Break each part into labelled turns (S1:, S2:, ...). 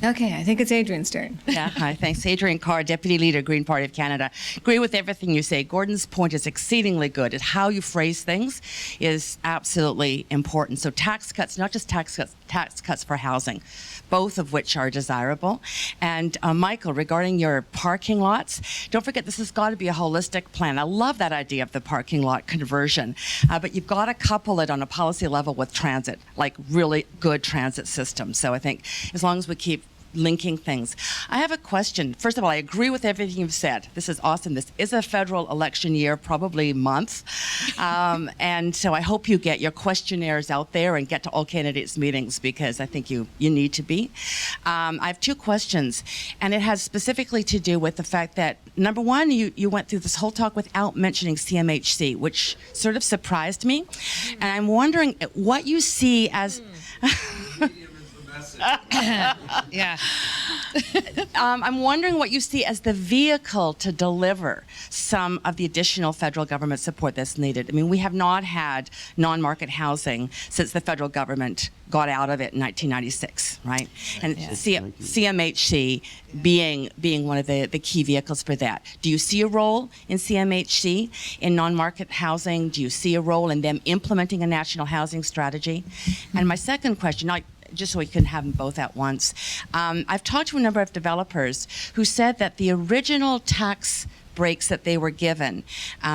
S1: Okay, I think it's Adrian's turn.
S2: Yeah, hi, thanks. Adrian Carr, Deputy Leader, Green Party of Canada. Agree with everything you say. Gordon's point is exceedingly good. How you phrase things is absolutely important. So tax cuts, not just tax cuts for housing, both of which are desirable. And Michael, regarding your parking lots, don't forget this has got to be a holistic plan. I love that idea of the parking lot conversion, but you've got to couple it on a policy level with transit, like really good transit systems. So I think as long as we keep linking things. I have a question. First of all, I agree with everything you've said. This is awesome. This is a federal election year, probably month. And so I hope you get your questionnaires out there and get to all candidates' meetings, because I think you need to be. I have two questions, and it has specifically to do with the fact that, number one, you went through this whole talk without mentioning CMHC, which sort of surprised me. And I'm wondering what you see as...
S3: Yeah.
S2: I'm wondering what you see as the vehicle to deliver some of the additional federal government support that's needed. I mean, we have not had non-market housing since the federal government got out of it in 1996, right? And
S3: Yeah.
S2: CMHC being one of the key vehicles for that. Do you see a role in CMHC in non-market housing? Do you see a role in them implementing a national housing strategy? And my second question, just so we can have them both at once. I've talked to a number of developers who said that the original tax breaks that they were given,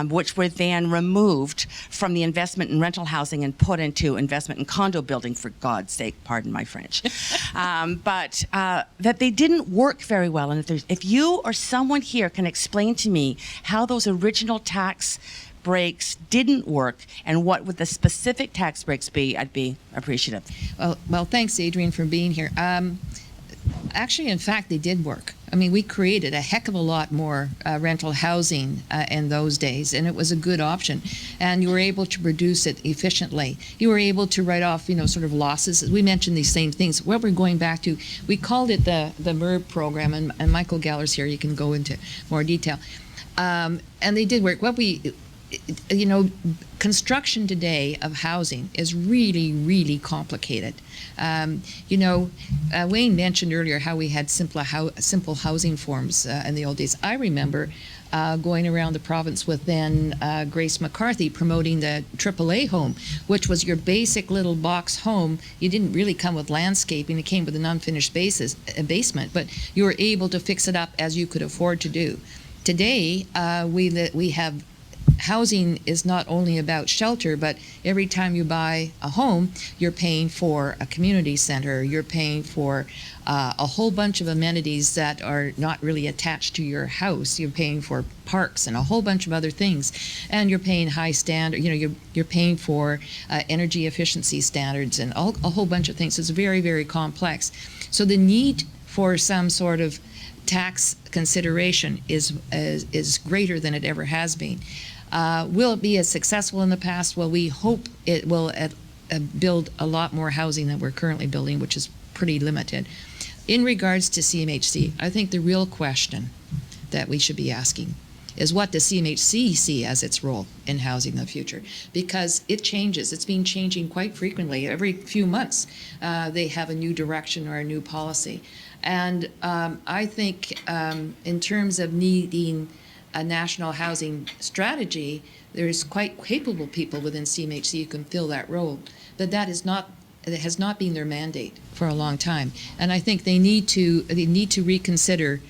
S2: which were then removed from the investment in rental housing and put into investment in condo building, for God's sake, pardon my French, but that they didn't work very well. And if you or someone here can explain to me how those original tax breaks didn't work and what would the specific tax breaks be, I'd be appreciative.
S3: Well, thanks, Adrian, for being here. Actually, in fact, they did work. I mean, we created a heck of a lot more rental housing in those days, and it was a good option. And you were able to produce it efficiently. You were able to write off, sort of losses. We mentioned these same things. What we're going back to, we called it the MERB program, and Michael Galler's here. You can go into more detail. And they did work. Construction today of housing is really, really complicated. Wayne mentioned earlier how we had simple housing forms in the old days. I remember going around the province with then Grace McCarthy promoting the AAA home, which was your basic little box home. You didn't really come with landscaping. It came with an unfinished basement, but you were able to fix it up as you could afford to do. Today, we have housing is not only about shelter, but every time you buy a home, you're paying for a community center, you're paying for a whole bunch of amenities that are not really attached to your house. You're paying for parks and a whole bunch of other things, and you're paying high standard. You're paying for energy efficiency standards and a whole bunch of things. It's very, very complex. So the need for some sort of tax consideration is greater than it ever has been. Will it be as successful in the past? Well, we hope it will build a lot more housing than we're currently building, which is pretty limited. In regards to CMHC, I think the real question that we should be asking is, what does CMHC see as its role in housing in the future? Because it changes. It's been changing quite frequently. Every few months, they have a new direction or a new policy. And I think in terms of needing a national housing strategy, there's quite capable people within CMHC who can fill that role, but it has not been their mandate for a long time. And I think they need to reconsider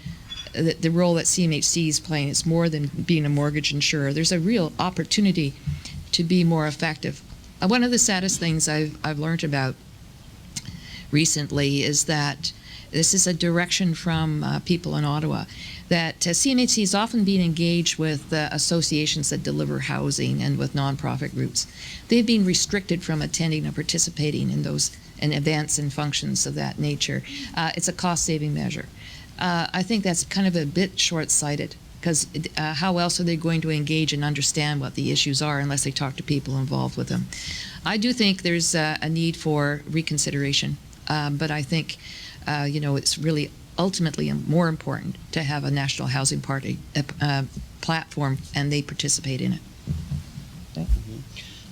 S3: the role that CMHC is playing. It's more than being a mortgage insurer. There's a real opportunity to be more effective. One of the saddest things I've learned about recently is that this is a direction from people in Ottawa, that CMHC is often being engaged with associations that deliver housing and with nonprofit groups. They've been restricted from attending or participating in those events and functions of that nature. It's a cost-saving measure. I think that's kind of a bit short-sighted, because how else are they going to engage and understand what the issues are unless they talk to people involved with them? I do think there's a need for reconsideration, but I think it's really ultimately more important to have a national housing party platform, and they participate in it.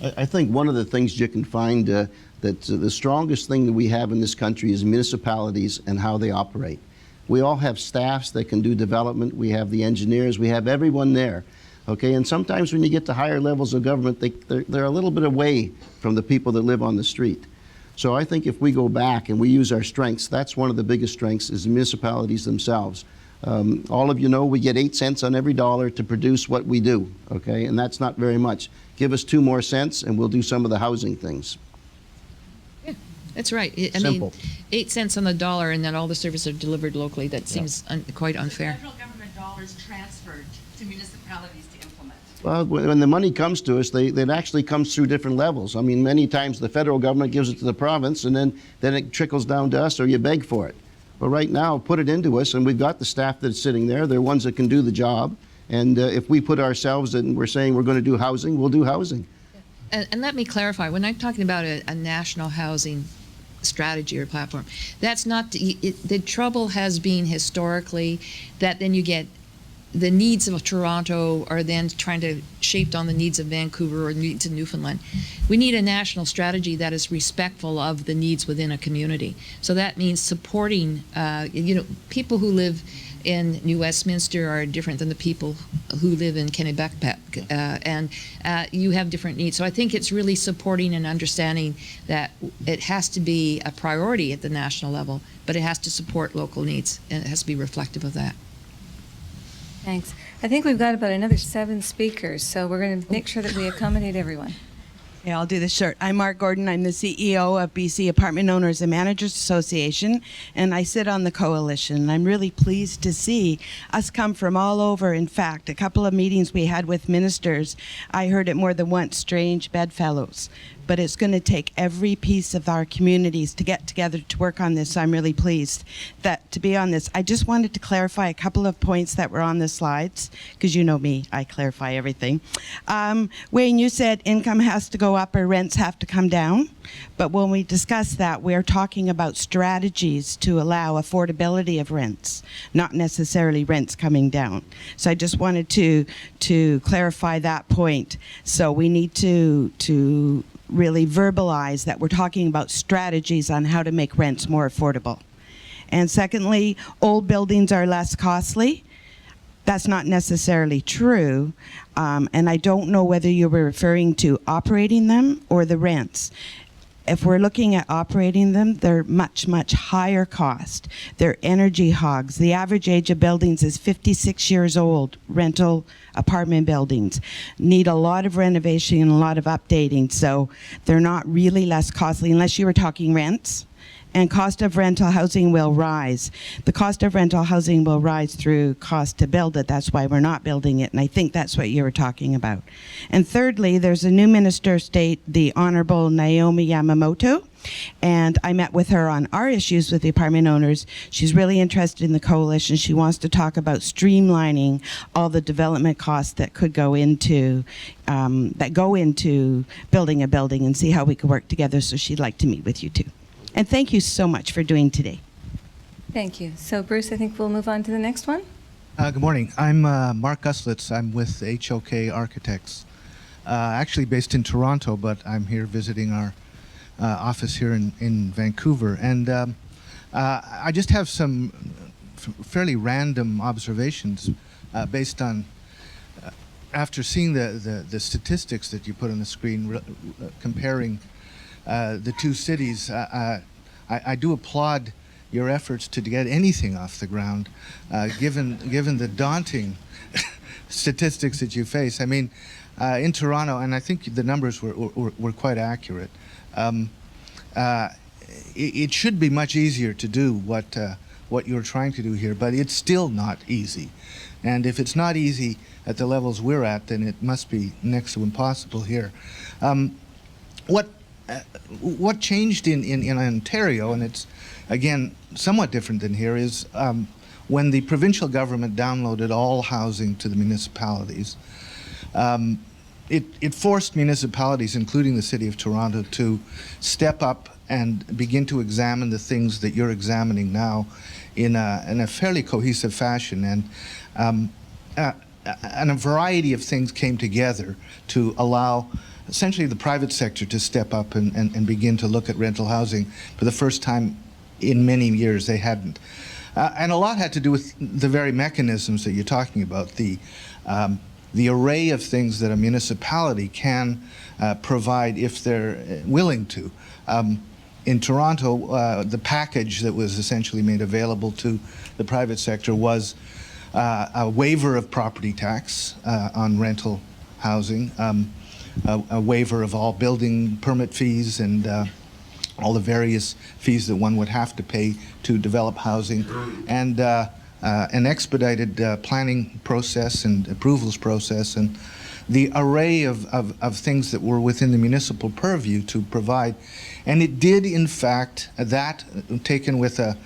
S4: I think one of the things you can find that the strongest thing that we have in this country is municipalities and how they operate. We all have staffs that can do development. We have the engineers. We have everyone there. Okay, and sometimes when you get to higher levels of government, they're a little bit away from the people that live on the street. So I think if we go back and we use our strengths, that's one of the biggest strengths is the municipalities themselves. All of you know we get 8 cents on every dollar to produce what we do, okay, and that's not very much. Give us 2 more cents and we'll do some of the housing things.
S3: Yeah, that's right. I
S4: Simple.
S3: mean, 8 cents on the dollar and then all the services are delivered locally. That seems quite unfair.
S2: Federal government dollars transferred to municipalities to implement.
S4: Well, when the money comes to us, it actually comes through different levels. I mean, many times the federal government gives it to the province and then it trickles down to us or you beg for it. But right now, put it into us, and we've got the staff that's sitting there. They're ones that can do the job. And if we put ourselves and we're saying we're going to do housing, we'll do housing.
S3: And let me clarify, when I'm talking about a national housing strategy or platform, that's not, the trouble has been historically that then you get the needs of Toronto are then trying to shaped on the needs of Vancouver or needs of Newfoundland. We need a national strategy that is respectful of the needs within a community. So that means supporting, people who live in New Westminster are different than the people who live in Kennebec, and you have different needs. So I think it's really supporting and understanding that it has to be a priority at the national level, but it has to support local needs, and it has to be reflective of that.
S1: Thanks. I think we've got about another 7 speakers, so we're going to make sure that we accommodate everyone.
S5: Yeah, I'll do this short. I'm Mark Gordon. I'm the CEO of BC Apartment Owners and Managers Association, and I sit on the coalition. I'm really pleased to see us come from all over. In fact, a couple of meetings we had with ministers, I heard it more than once, strange bedfellows. But it's going to take every piece of our communities to get together to work on this. So I'm really pleased to be on this. I just wanted to clarify a couple of points that were on the slides, because you know me, I clarify everything. Wayne, you said income has to go up or rents have to come down. But when we discuss that, we're talking about strategies to allow affordability of rents, not necessarily rents coming down. So I just wanted to clarify that point. So we need to really verbalize that we're talking about strategies on how to make rents more affordable. And secondly, old buildings are less costly. That's not necessarily true. And I don't know whether you were referring to operating them or the rents. If we're looking at operating them, they're much, much higher cost. They're energy hogs. The average age of buildings is 56 years old. Rental apartment buildings need a lot of renovation and a lot of updating. So they're not really less costly unless you were talking rents. And cost of rental housing will rise. The cost of rental housing will rise through cost to build it. That's why we're not building it. And I think that's what you were talking about. And thirdly, there's a new minister of state, the Honorable Naomi Yamamoto. And I met with her on our issues with the apartment owners. She's really interested in the coalition. She wants to talk about streamlining all the development costs that could go into building a building and see how we could work together. So she'd like to meet with you too. And thank you so much for doing today.
S1: Thank you. So, Bruce, I think we'll move on to the next one.
S6: Good morning. I'm Mark Guslitz. I'm with HOK Architects, actually based in Toronto, but I'm here visiting our office here in Vancouver. And I just have some fairly random observations based on, after seeing the statistics that you put on the screen, comparing the two cities. I do applaud your efforts to get anything off the ground, given the daunting statistics that you face. I mean, in Toronto, and I think the numbers were quite accurate. It should be much easier to do what you're trying to do here, but it's still not easy. And if it's not easy at the levels we're at, then it must be next to impossible here. What changed in Ontario, and it's, again, somewhat different than here, is when the provincial government downloaded all housing to the municipalities, it forced municipalities, including the City of Toronto, to step up and begin to examine the things that you're examining now in a fairly cohesive fashion. And and a variety of things came together to allow essentially the private sector to step up and begin to look at rental housing for the first time in many years. They hadn't. And a lot had to do with the very mechanisms that you're talking about, the array of things that a municipality can provide if they're willing to. In Toronto, the package that was essentially made available to the private sector was a waiver of property tax on rental housing, a waiver of all building permit fees and all the various fees that one would have to pay to develop housing, and an expedited planning process and approvals process, and the array of things that were within the municipal purview to provide. And it did, in fact, that taken with a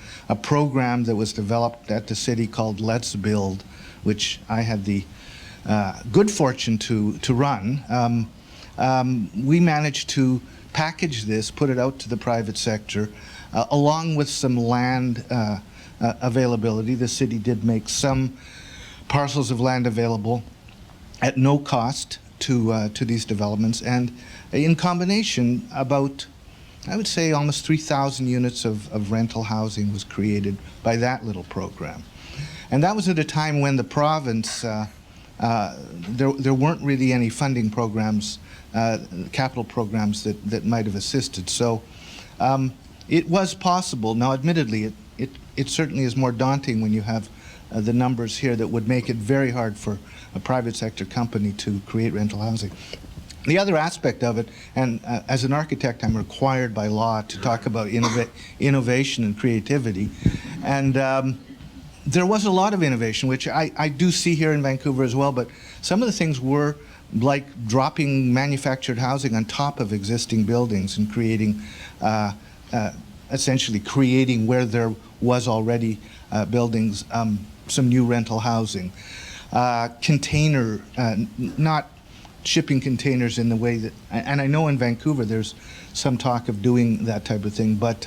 S6: program that was developed at the city called Let's Build, which I had the good fortune to run. We managed to package this, put it out to the private sector, along with some land availability. The city did make some parcels of land available at no cost to these developments, and in combination, about, I would say, almost 3,000 units of rental housing was created by that little program. And that was at a time when the province, there weren't really any funding programs, capital programs that might have assisted. So it was possible. Now, admittedly, it certainly is more daunting when you have the numbers here that would make it very hard for a private sector company to create rental housing. The other aspect of it, and as an architect, I'm required by law to talk about innovation and creativity, and there was a lot of innovation, which I do see here in Vancouver as well, but some of the things were like dropping manufactured housing on top of existing buildings and creating, essentially creating where there was already buildings, some new rental housing. Container, not shipping containers in the way that, and I know in Vancouver there's some talk of doing that type of thing, but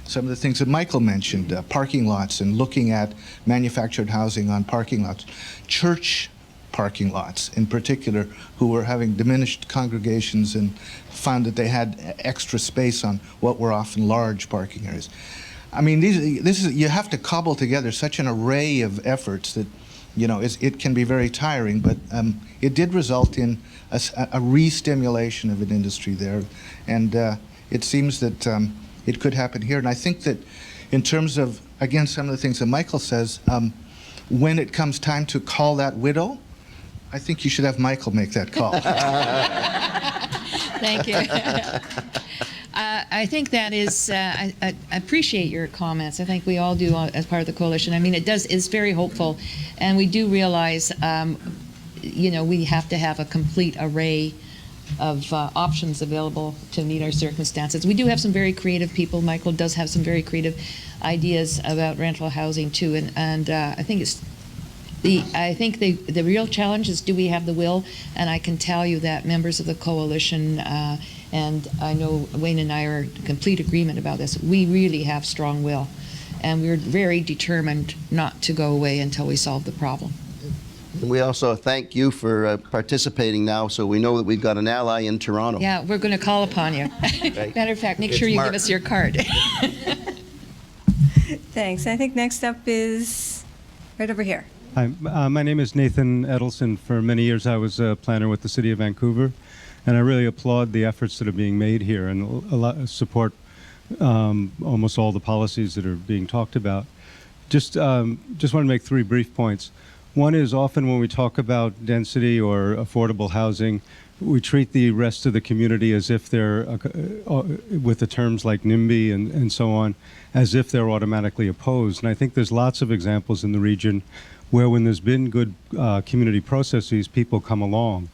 S6: some of the things that Michael mentioned, parking lots and looking at manufactured housing on parking lots, church parking lots in particular, who were having diminished congregations and found that they had extra space on what were often large parking areas. I mean, you have to cobble together such an array of efforts that, you know, it can be very tiring, but it did result in a re-stimulation of an industry there, and it seems that it could happen here. And I think that in terms of, again, some of the things that Michael says, when it comes time to call that widow, I think you should have Michael make that call.
S3: Thank you. I think that is, I appreciate your comments. I think we all do as part of the coalition. I mean, it's very hopeful, and we do realize, you know, we have to have a complete array of options available to meet our circumstances. We do have some very creative people. Michael does have some very creative ideas about rental housing too, and I think it's the real challenge is, do we have the will? And I can tell you that members of the coalition, and I know Wayne and I are in complete agreement about this, we really have strong will. And we're very determined not to go away until we solve the problem.
S4: And we also thank you for participating now, so we know that we've got an ally in Toronto.
S3: Yeah, we're going to call upon you.
S4: Right.
S3: Matter of fact, make
S4: It's
S3: sure you
S4: Mark.
S3: give us your card.
S1: Thanks. I think next up is right over here.
S7: Hi, my name is Nathan Edelson. For many years, I was a planner with the City of Vancouver, and I really applaud the efforts that are being made here and support almost all the policies that are being talked about. Just want to make three brief points. One is, often when we talk about density or affordable housing, we treat the rest of the community as if they're, with the terms like NIMBY and so on, as if they're automatically opposed. And I think there's lots of examples in the region where, when there's been good community processes, people come along.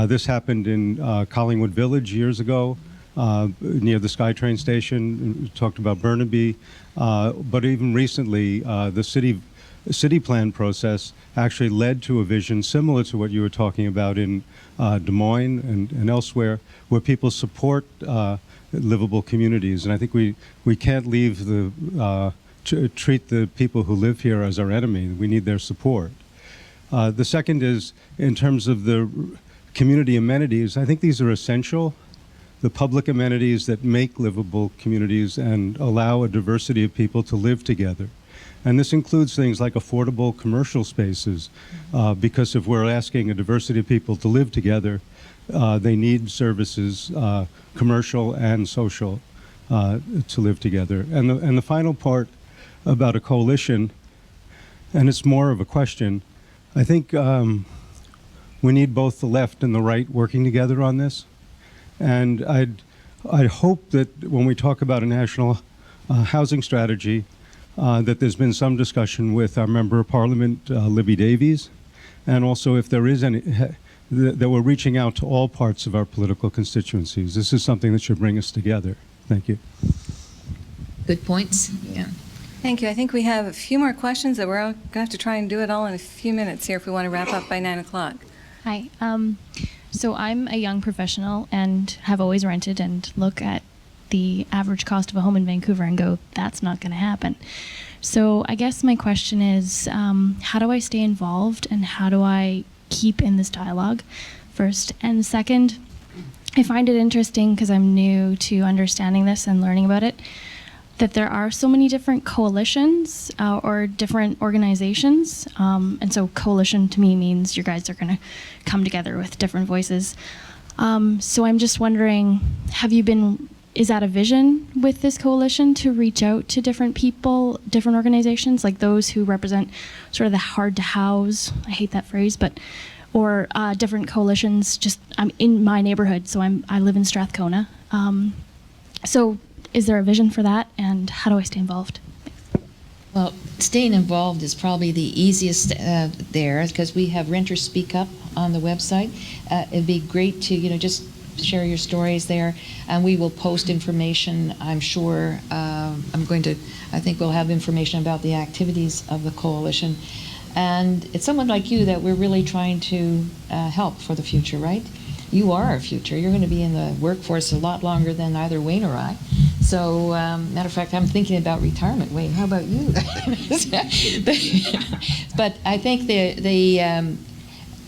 S7: This happened in Collingwood Village years ago, near the SkyTrain station. We talked about Burnaby, but even recently, the city plan process actually led to a vision similar to what you were talking about in Des Moines and elsewhere, where people support livable communities. And I think we can't leave treat the people who live here as our enemy. We need their support. The second is in terms of the community amenities. I think these are essential. The public amenities that make livable communities and allow a diversity of people to live together. And this includes things like affordable commercial spaces, because if we're asking a diversity of people to live together, they need services, commercial and social, to live together. And the final part about a coalition, and it's more of a question, I think we need both the left and the right working together on this. And I'd hope that when we talk about a national housing strategy, that there's been some discussion with our Member of Parliament, Libby Davies, and also if there is any, that we're reaching out to all parts of our political constituencies. This is something that should bring us together. Thank you.
S3: Good points. Yeah.
S1: Thank you. I think we have a few more questions that we're going to have to try and do it all in a few minutes here if we want to wrap up by 9 o'clock.
S8: Hi. So I'm a young professional and have always rented and look at the average cost of a home in Vancouver and go, that's not going to happen. So I guess my question is, how do I stay involved and how do I keep in this dialogue, first? And second, I find it interesting because I'm new to understanding this and learning about it, that there are so many different coalitions or different organizations. And so coalition to me means you guys are going to come together with different voices. So I'm just wondering, is that a vision with this coalition to reach out to different people, different organizations, like those who represent sort of the hard to house, I hate that phrase, but, or different coalitions just I'm in my neighborhood, so I live in Strathcona. So is there a vision for that, and how do I stay involved?
S3: Well, staying involved is probably the easiest there, because we have Renters Speak Up on the website. It'd be great to, just share your stories there, and we will post information, I'm sure. I think we'll have information about the activities of the coalition. And it's someone like you that we're really trying to help for the future, right? You are our future. You're going to be in the workforce a lot longer than either Wayne or I. So, matter of fact, I'm thinking about retirement. Wayne, how about you? But I think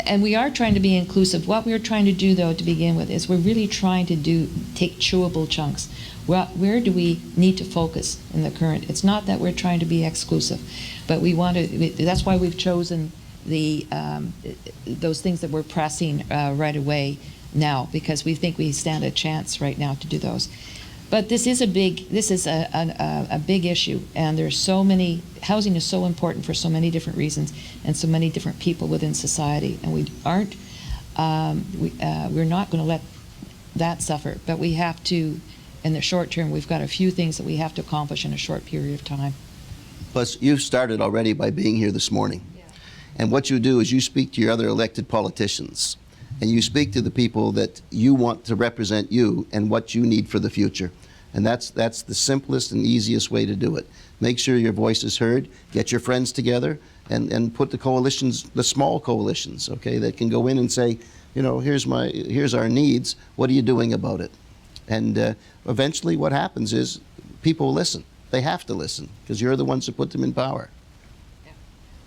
S3: and we are trying to be inclusive. What we're trying to do, though, to begin with, is we're really trying to take chewable chunks. Where do we need to focus in the current? It's not that we're trying to be exclusive, but we want to. That's why we've chosen those things that we're pressing right away now, because we think we stand a chance right now to do those. But this is a big issue, and there's so many. Housing is so important for so many different reasons, and so many different people within society, and we're not going to let that suffer. But we have to, in the short term, we've got a few things that we have to accomplish in a short period of time.
S4: Plus, you've started already by being here this morning. Yeah. And what you do is you speak to your other elected politicians, and you speak to the people that you want to represent you and what you need for the future. And that's the simplest and easiest way to do it. Make sure your voice is heard, get your friends together, and put the coalitions, the small coalitions, okay, that can go in and say, here's our needs, what are you doing about it? And eventually what happens is people listen. They have to listen, because you're the ones who put them in power.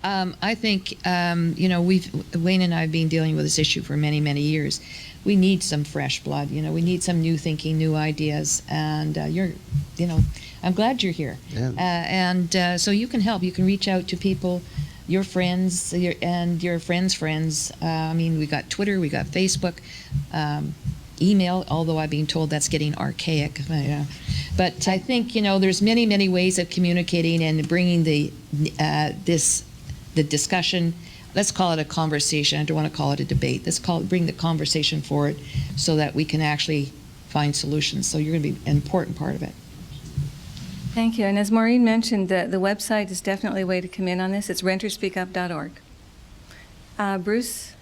S3: I think, Wayne and I have been dealing with this issue for many, many years. We need some fresh blood. We need some new thinking, new ideas. And I'm glad you're here. Yeah. So you can help. You can reach out to people, your friends, and your friends' friends. We got Twitter, we got Facebook, email, although I've been told that's getting archaic. But I think, there's many, many ways of communicating and bringing the discussion. Let's call it a conversation. I don't want to call it a debate. Let's bring the conversation forward so that we can actually find solutions. So you're going to be an important part of it.
S1: Thank you. And as Maureen mentioned, the website is definitely a way to come in on this. It's renterspeakup.org. Bruce?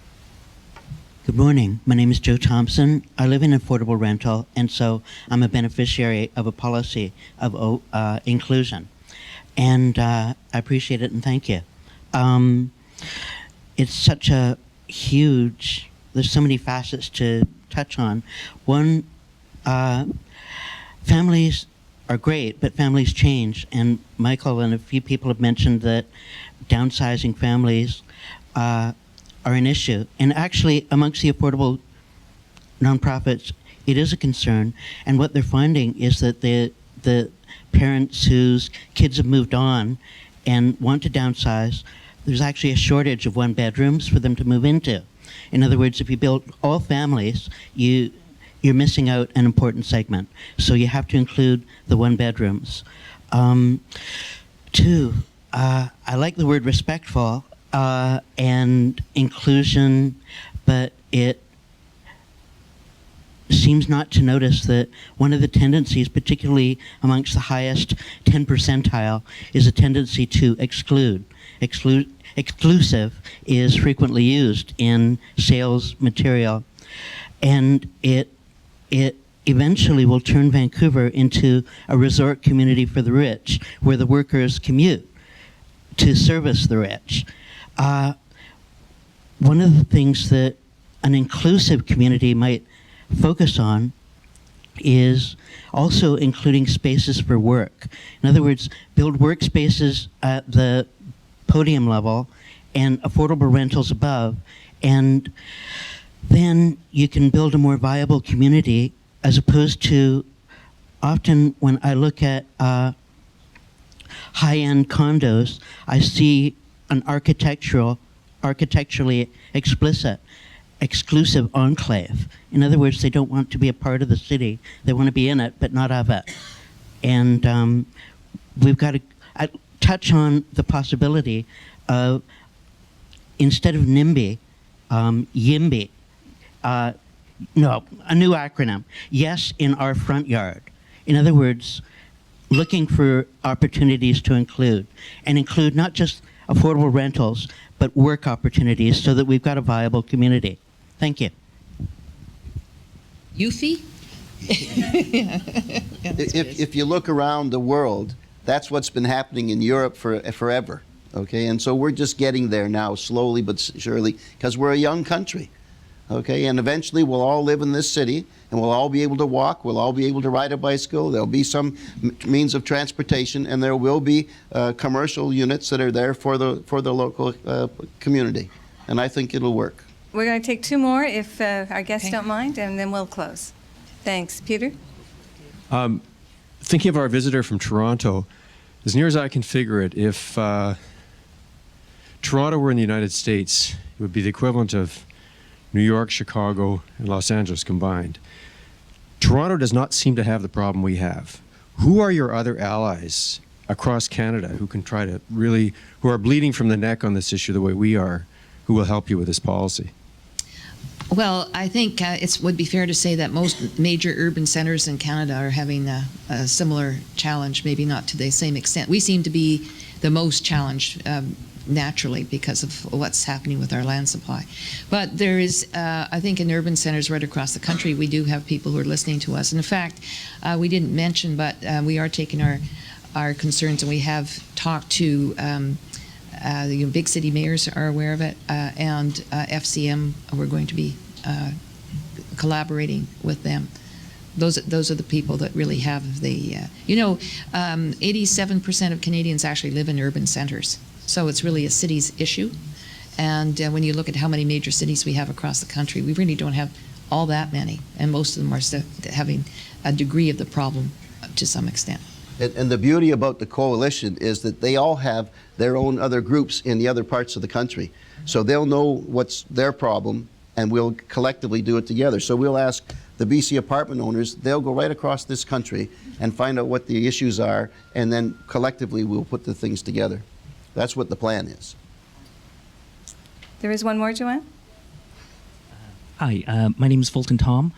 S9: Good morning. My name is Joe Thompson. I live in affordable rental, and so I'm a beneficiary of a policy of inclusion. And I appreciate it and thank you. It's such a huge, there's so many facets to touch on. One, families are great, but families change. And Michael and a few people have mentioned that downsizing families are an issue. And actually, amongst the affordable nonprofits, it is a concern. And what they're finding is that the parents whose kids have moved on and want to downsize, there's actually a shortage of one-bedrooms for them to move into. In other words, if you build all families, you're missing out an important segment. So you have to include the one-bedrooms. Two, I like the word respectful and inclusion, but it seems not to notice that one of the tendencies, particularly amongst the highest 10 percentile, is a tendency to exclude. Exclusive is frequently used in sales material, and it eventually will turn Vancouver into a resort community for the rich, where the workers commute to service the rich. One of the things that an inclusive community might focus on is also including spaces for work. In other words, build workspaces at the podium level and affordable rentals above, and then you can build a more viable community, as opposed to often when I look at high-end condos, I see an architecturally exclusive enclave. In other words, they don't want to be a part of the city. They want to be in it, but not of it. And we've got to touch on the possibility of, instead of NIMBY, YIMBY. No, a new acronym. Yes, in our front yard. In other words, looking for opportunities to include, and include not just affordable rentals, but work opportunities, so that we've got a viable community. Thank you.
S3: Eufy?
S4: If you look around the world, that's what's been happening in Europe forever. Okay, and so we're just getting there now, slowly but surely, because we're a young country. Okay, and eventually we'll all live in this city, and we'll all be able to walk, we'll all be able to ride a bicycle, there'll be some means of transportation, and there will be commercial units that are there for the local community. And I think it'll work.
S1: We're going to take two more if our guests
S3: Okay.
S1: don't mind, and then we'll close. Thanks. Peter?
S10: Thinking of our visitor from Toronto, as near as I can figure it, if Toronto were in the United States, it would be the equivalent of New York, Chicago, and Los Angeles combined. Toronto does not seem to have the problem we have. Who are your other allies across Canada who can try to really, who are bleeding from the neck on this issue the way we are, who will help you with this policy?
S3: Well, I think it would be fair to say that most major urban centers in Canada are having a similar challenge, maybe not to the same extent. We seem to be the most challenged naturally because of what's happening with our land supply. But there is, I think in urban centers right across the country, we do have people who are listening to us. And in fact, we didn't mention, but we are taking our concerns, and we have talked to the big city mayors are aware of it, and FCM, we're going to be collaborating with them. Those are the people that really have the, 87% of Canadians actually live in urban centers. So it's really a city's issue. And when you look at how many major cities we have across the country, we really don't have all that many. And most of them are still having a degree of the problem to some extent.
S4: And the beauty about the coalition is that they all have their own other groups in the other parts of the country. So they'll know what's their problem, and we'll collectively do it together. So we'll ask the BC apartment owners, they'll go right across this country and find out what the issues are, and then collectively we'll put the things together. That's what the plan is.
S1: There is one more, Joanne?
S11: Hi, my name is Fulton Tom.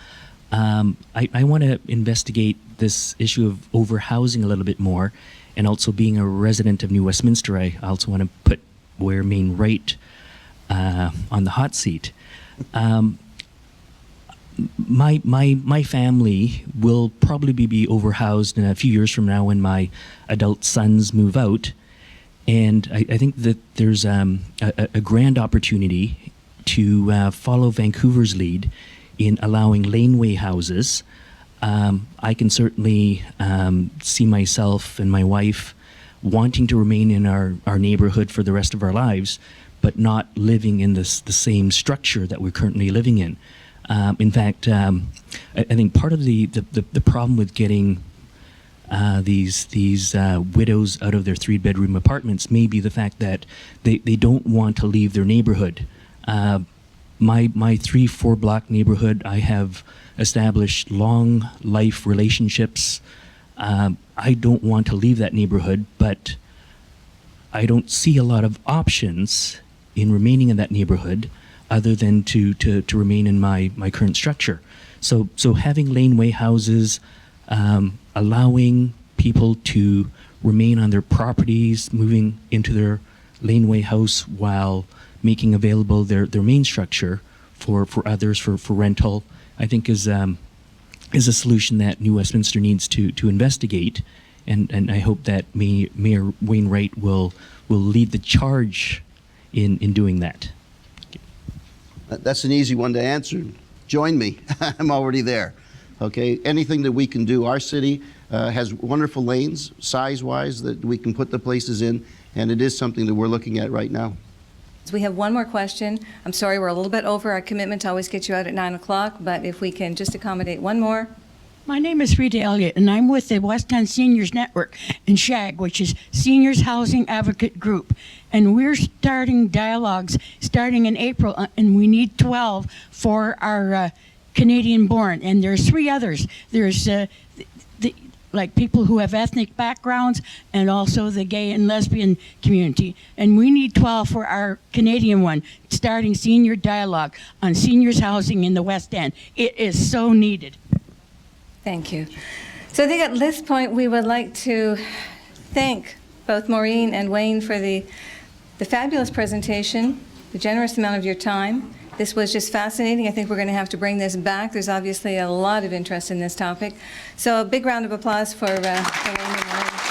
S11: I want to investigate this issue of overhousing a little bit more, and also being a resident of New Westminster, I also want to put Ware Main right on the hot seat. My family will probably be overhoused in a few years from now when my adult sons move out. And I think that there's a grand opportunity to follow Vancouver's lead in allowing laneway houses. I can certainly see myself and my wife wanting to remain in our neighborhood for the rest of our lives, but not living in the same structure that we're currently living in. In fact, I think part of the problem with getting these widows out of their 3-bedroom apartments may be the fact that they don't want to leave their neighborhood. My 3-4 block neighborhood, I have established long life relationships. I don't want to leave that neighborhood, but I don't see a lot of options in remaining in that neighborhood other than to remain in my current structure. So having laneway houses, allowing people to remain on their properties, moving into their laneway house while making available their main structure for others for rental, I think is a solution that New Westminster needs to investigate, and I hope that Mayor Wainwright will lead the charge in doing that.
S4: That's an easy one to answer. Join me. I'm already there. Okay, anything that we can do. Our city has wonderful lanes, size-wise, that we can put the places in, and it is something that we're looking at right now.
S1: So we have one more question. I'm sorry, we're a little bit over our commitment to always get you out at 9 o'clock, but if we can just accommodate one more.
S12: My name is Rita Elliott, and I'm with the West End Seniors Network in SHAG, which is Seniors Housing Advocate Group. And we're starting dialogues starting in April, and we need 12 for our Canadian-born. And there's 3 others. There's like people who have ethnic backgrounds, and also the gay and lesbian community. And we need 12 for our Canadian one, starting senior dialogue on seniors housing in the West End. It is so needed.
S1: Thank you. So I think at this point we would like to thank both Maureen and Wayne for the fabulous presentation, the generous amount of your time. This was just fascinating. I think we're going to have to bring this back. There's obviously a lot of interest in this topic. So a big round of applause for Wayne and Maureen.